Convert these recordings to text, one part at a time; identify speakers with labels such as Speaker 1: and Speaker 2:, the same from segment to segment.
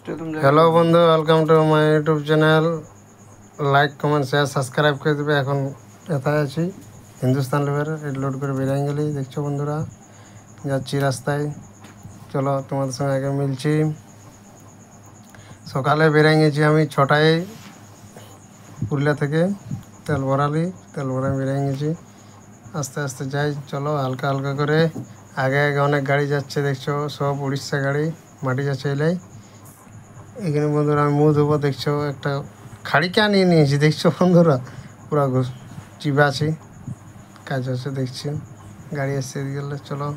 Speaker 1: Hello বন্ধু, welcome to my YouTube channel. Like comment share subscribe করে দেবে। এখন এথায় আছি হিন্দুস্তান লেভেল লোড করে বেরিয়ে গেলি। দেখছো বন্ধুরা, যাচ্ছি রাস্তায়। চলো তোমাদের সঙ্গে আগে মিলছি। সকালে বেরিয়ে গেছি আমি 6টায় পুরুলিয়া থেকে। তেল ভরায় বেরিয়ে গেছি। আস্তে আস্তে যাই, চলো হালকা হালকা করে। আগে আগে অনেক গাড়ি যাচ্ছে, দেখছো সব উড়িষ্যা গাড়ি মাটি যাচ্ছে এলাই। এখানে বন্ধুরা আমি মুখ ধোবো, দেখছো একটা খাড়িকা নিয়ে নিয়েছি, দেখছো বন্ধুরা পুরো চিপে আছি, কাজ হচ্ছে দেখছি। গাড়ি এসছে গেলে চলো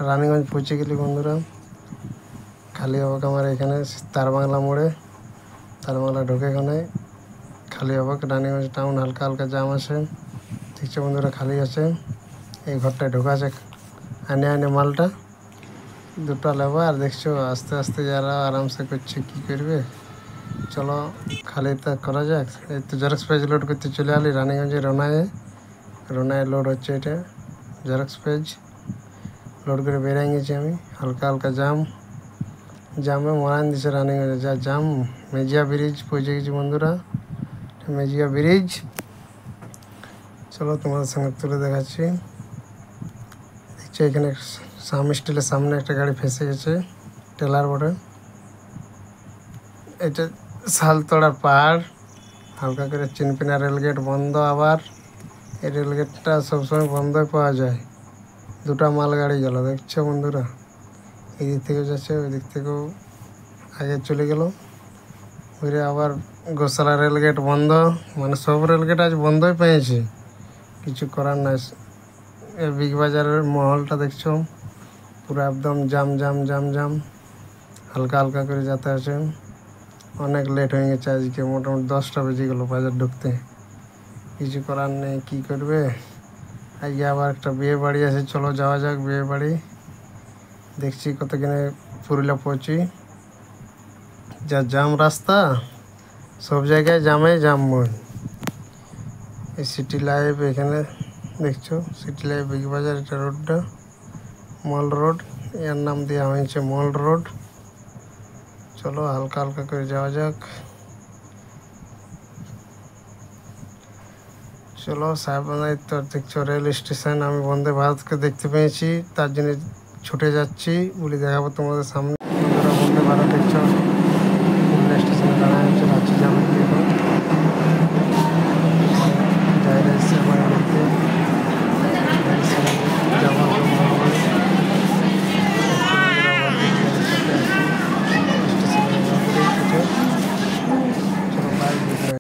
Speaker 1: রানীগঞ্জ পৌঁছে গেলি বন্ধুরা। খালি হবক আমার এখানে তারবাংলা মোড়ে, তারবাংলা ঢোকে এখানে খালি হবক। রানীগঞ্জ টাউন হালকা হালকা জাম আছে, দেখছো বন্ধুরা খালি আছে। এই ঘরটায় ঢোকা আছে আনে মালটা দুটো নেবো। আর দেখছো আস্তে আস্তে যারা আরামসে করছে, কী করবে, চলো খালি তা করা যাক। এই তো জেরক্স পেজ লোড করতে চলে আলি রানীগঞ্জে। রোনায় লোড হচ্ছে, এটা জেরক্স পেজ লোড করে বেরিয়ে গেছি আমি। হালকা হালকা জামে মরান দিছে রানীগঞ্জে, যা জাম। মেজিয়া ব্রিজ পৌঁছে গেছি বন্ধুরা, মেজিয়া ব্রিজ। চলো তোমাদের সঙ্গে তুলে দেখাচ্ছি। দেখছি এখানে সাম স্টিলের সামনে একটা গাড়ি ফেসে গেছে, টেলার বোর্ডে। এটা শালতলার পাহাড়, হালকা করে চিনপিনা রেলগেট বন্ধ। আবার এই রেলগেটটা সবসময় বন্ধই পাওয়া যায়। দুটা মালগাড়ি গেল, দেখছো বন্ধুরা। এই দিক থেকে যাচ্ছে, ওই দিক থেকেও আগে চলে গেল। ঘুরে আবার গোসালা রেলগেট বন্ধ, মানে সব রেলগেট আজ বন্ধই পেয়েছে, কিছু করার নাই। এই বিগ বাজারের মহলটা দেখছো পুরো একদম জাম। হালকা হালকা করে যেতে আছে। অনেক লেট হয়ে গেছে আজকে, মোটামুটি 10টা বেজে গেলো বাজার ঢুকতে। কিছু করার নেই, কী করবে। আজকে আবার একটা বিয়ে বাড়ি আছে, চলো যাওয়া যাক বিয়ে বাড়ি। দেখছি কতক্ষণে পুরুলিয়া পৌঁছি। যা জাম রাস্তা, সব জায়গায় জামই। এই সিটি লাইফ এখানে দেখছো, সিটি লাইফ বিগ বাজার, এটা রোডটা মল রোড, এর নাম দেওয়া হয়েছে মল রোড। চলো হালকা হালকা করে যাওয়া যাক। চলো সাহেববান্ধায় তো দেখছো রেল স্টেশন। আমি বন্দে ভারতকে দেখতে পেয়েছি, তার জন্য ছুটে যাচ্ছি বলে দেখাবো তোমাদের সামনে।